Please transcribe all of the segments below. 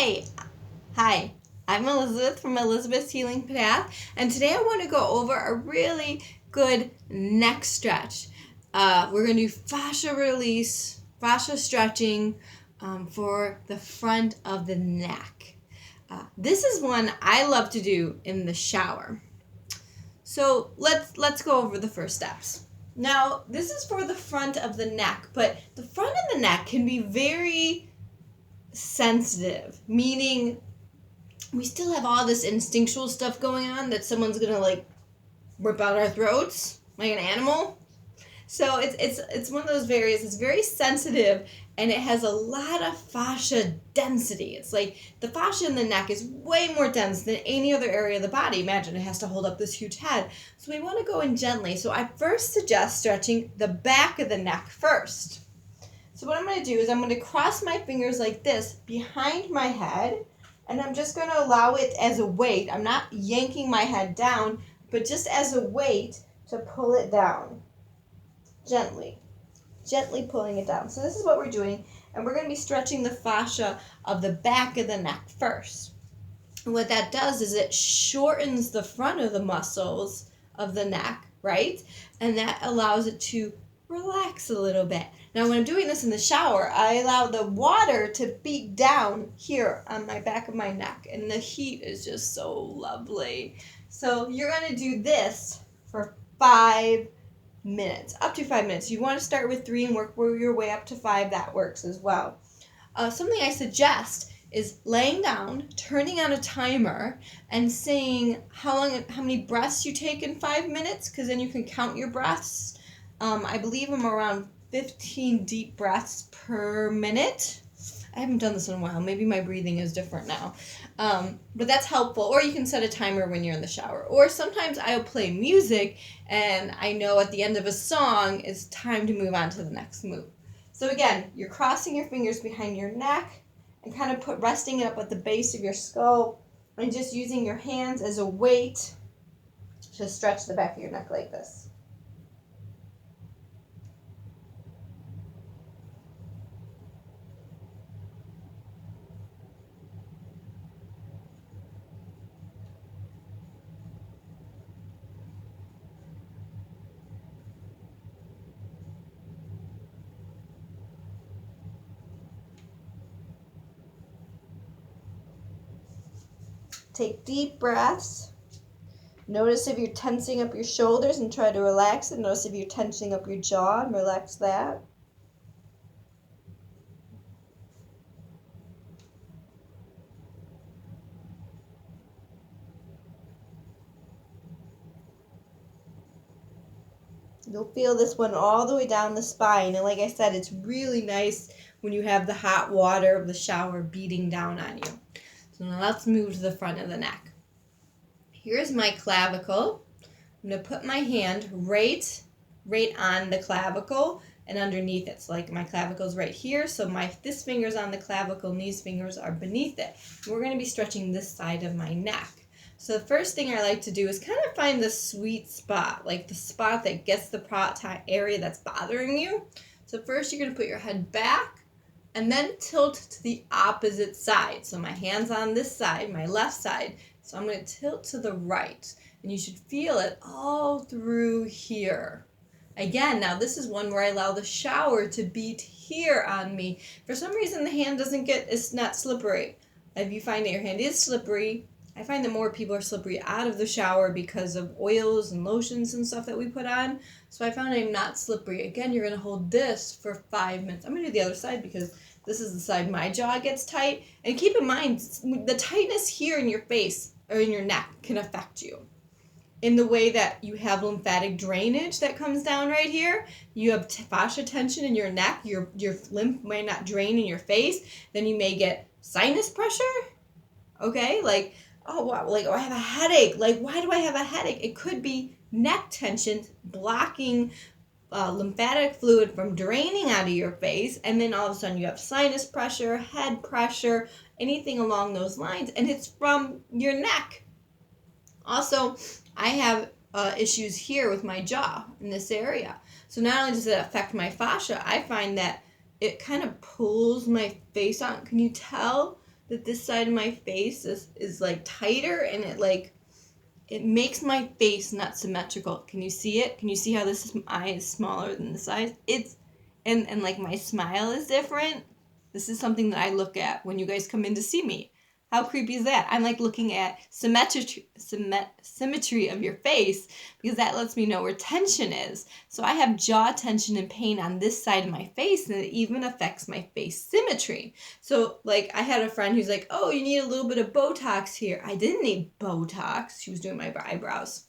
Hi, hi. I'm Elizabeth from Elizabeth's Healing Path, and today I want to go over a really good neck stretch. We're going to do fascia release, fascia stretching for the front of the neck. This is one I love to do in the shower. So let's go over the first steps. Now, this is for the front of the neck, but the front of the neck can be very sensitive, meaning we still have all this instinctual stuff going on that someone's gonna rip out our throats like an animal. So it's one of those areas. It's very sensitive and it has a lot of fascia density. It's like the fascia in the neck is way more dense than any other area of the body. Imagine it has to hold up this huge head. So we want to go in gently. So I first suggest stretching the back of the neck first. So what I'm going to do is I'm going to cross my fingers like this behind my head, and I'm just going to allow it as a weight. I'm not yanking my head down, but just as a weight to pull it down. Gently pulling it down. So this is what we're doing, and we're going to be stretching the fascia of the back of the neck first. And what that does is it shortens the front of the muscles of the neck, right? And that allows it to relax a little bit. Now, when I'm doing this in the shower, I allow the water to beat down here on my back of my neck, and the heat is just so lovely. So you're going to do this for 5 minutes, up to 5 minutes. You want to start with 3 and work your way up to 5. That works as well. Something I suggest is laying down, turning on a timer, and saying how many breaths you take in 5 minutes, because then you can count your breaths. I believe I'm around 15 deep breaths per minute. I haven't done this in a while. Maybe my breathing is different now. But that's helpful. Or you can set a timer when you're in the shower. Or sometimes I'll play music and I know at the end of a song it's time to move on to the next move. So again, you're crossing your fingers behind your neck and kind of resting it up at the base of your skull and just using your hands as a weight to stretch the back of your neck like this. Take deep breaths. Notice if you're tensing up your shoulders and try to relax it. Notice if you're tensing up your jaw and relax that. You'll feel this one all the way down the spine. And like I said, it's really nice when you have the hot water of the shower beating down on you. So now let's move to the front of the neck. Here's my clavicle. I'm going to put my hand right on the clavicle and underneath it. So like my clavicle's right here. So this finger's on the clavicle and these fingers are beneath it. We're going to be stretching this side of my neck. So the first thing I like to do is kind of find the sweet spot, like the spot that gets the area that's bothering you. So first you're going to put your head back and then tilt to the opposite side. So my hand's on this side, my left side. So I'm going to tilt to the right. And you should feel it all through here. Again, now this is one where I allow the shower to beat here on me. For some reason the hand it's not slippery. If you find that your hand is slippery, I find that more people are slippery out of the shower because of oils and lotions and stuff that we put on. So I found I'm not slippery. Again, you're going to hold this for 5 minutes. I'm going to do the other side because this is the side my jaw gets tight. And keep in mind, the tightness here in your face or in your neck can affect you. In the way that you have lymphatic drainage that comes down right here, you have fascia tension in your neck, your lymph may not drain in your face, then you may get sinus pressure, okay? Oh, wow, I have a headache. Why do I have a headache? It could be neck tension blocking lymphatic fluid from draining out of your face, and then all of a sudden you have sinus pressure, head pressure, anything along those lines, and it's from your neck. Also, I have issues here with my jaw in this area. So not only does it affect my fascia, I find that it kind of pulls my face out. Can you tell that this side of my face is like tighter, and it makes my face not symmetrical. Can you see it? Can you see how this eye is smaller than this eye? And like my smile is different. This is something that I look at when you guys come in to see me. How creepy is that? I'm like looking at symmetry of your face, because that lets me know where tension is. So I have jaw tension and pain on this side of my face, and it even affects my face symmetry. So like I had a friend who's like, oh, you need a little bit of Botox here. I didn't need Botox. She was doing my eyebrows.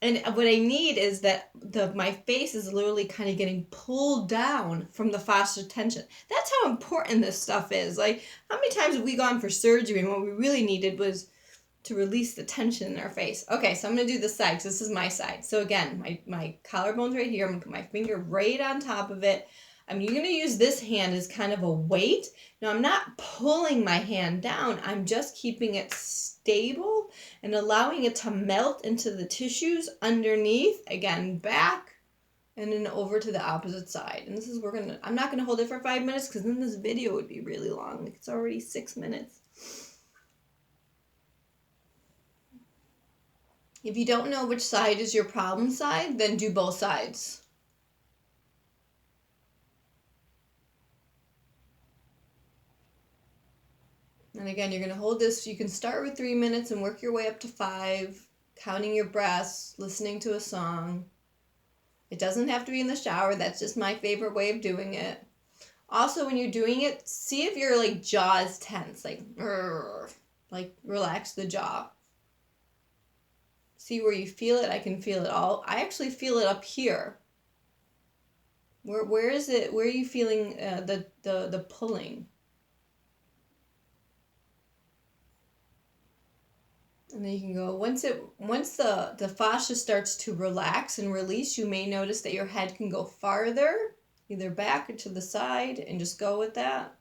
And what I need is that my face is literally kind of getting pulled down from the fascial tension. That's how important this stuff is. Like, how many times have we gone for surgery and what we really needed was to release the tension in our face? Okay, so I'm going to do this side because this is my side. So again, my collarbone's right here. I'm going to put my finger right on top of it. I'm going to use this hand as kind of a weight. Now, I'm not pulling my hand down. I'm just keeping it stable and allowing it to melt into the tissues underneath. Again, back and then over to the opposite side. And this is, I'm not going to hold it for 5 minutes because then this video would be really long. It's already 6 minutes. If you don't know which side is your problem side, then do both sides. And again, you're going to hold this. You can start with 3 minutes and work your way up to 5, counting your breaths, listening to a song. It doesn't have to be in the shower. That's just my favorite way of doing it. Also, when you're doing it, see if your jaw is tense, like relax the jaw. See where you feel it. I can feel it all. I actually feel it up here. Where is it? Where are you feeling the pulling? And then you can go, once the fascia starts to relax and release, you may notice that your head can go farther, either back or to the side, and just go with that.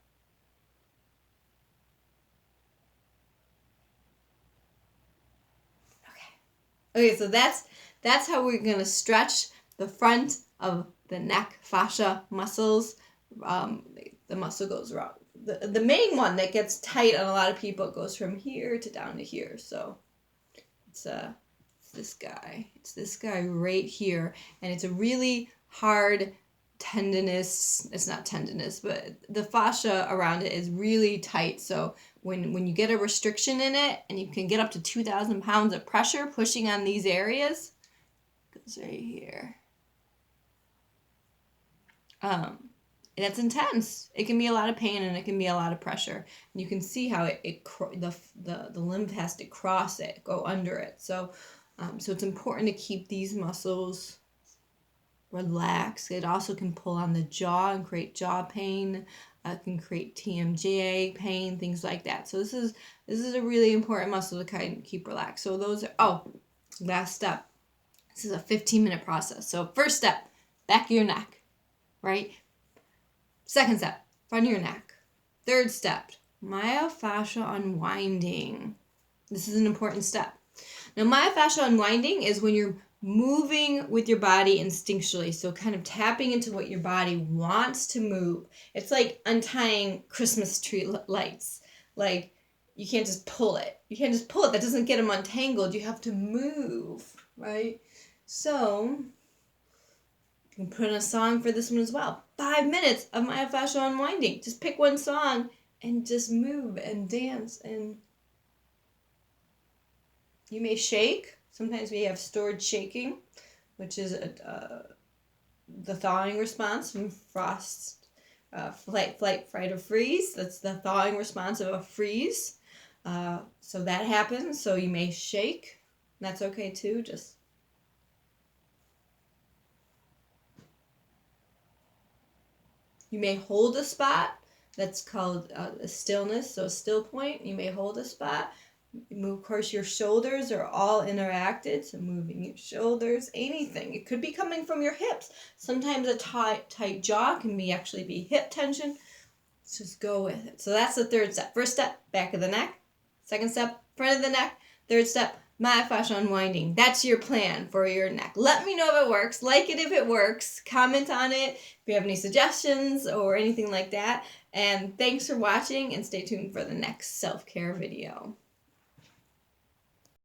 Okay, so that's how we're going to stretch the front of the neck fascia muscles. The muscle goes around. The main one that gets tight on a lot of people goes from here to down to here. So it's this guy. It's this guy right here. And it's a really hard tendinous. It's not tendinous, but the fascia around it is really tight. So when you get a restriction in it and you can get up to 2,000 pounds of pressure pushing on these areas, it goes right here. That's intense. It can be a lot of pain and it can be a lot of pressure. And you can see how the lymph has to cross it, go under it. So it's important to keep these muscles relaxed. It also can pull on the jaw and create jaw pain. It can create TMJ pain, things like that. So this is a really important muscle to kind of keep relaxed. So last step. This is a 15-minute process. So first step, back of your neck, right? Second step, front of your neck. Third step, myofascial unwinding. This is an important step. Now, myofascial unwinding is when you're moving with your body instinctually, so kind of tapping into what your body wants to move. It's like untying Christmas tree lights. Like, you can't just pull it. You can't just pull it. That doesn't get them untangled. You have to move, right? So you can put in a song for this one as well. 5 minutes of myofascial unwinding. Just pick one song and just move and dance. And you may shake. Sometimes we have stored shaking, which is the thawing response from frost, flight, fight, or freeze. That's the thawing response of a freeze. So that happens. So you may shake. That's okay too. You may hold a spot. That's called a stillness. So a still point. You may hold a spot. Move, of course, your shoulders are all interacted. So moving your shoulders, anything. It could be coming from your hips. Sometimes a tight jaw can actually be hip tension. Let's just go with it. So that's the third step. First step, back of the neck. Second step, front of the neck. Third step, myofascial unwinding. That's your plan for your neck. Let me know if it works. Like it if it works. Comment on it if you have any suggestions or anything like that. And thanks for watching, and stay tuned for the next self-care video.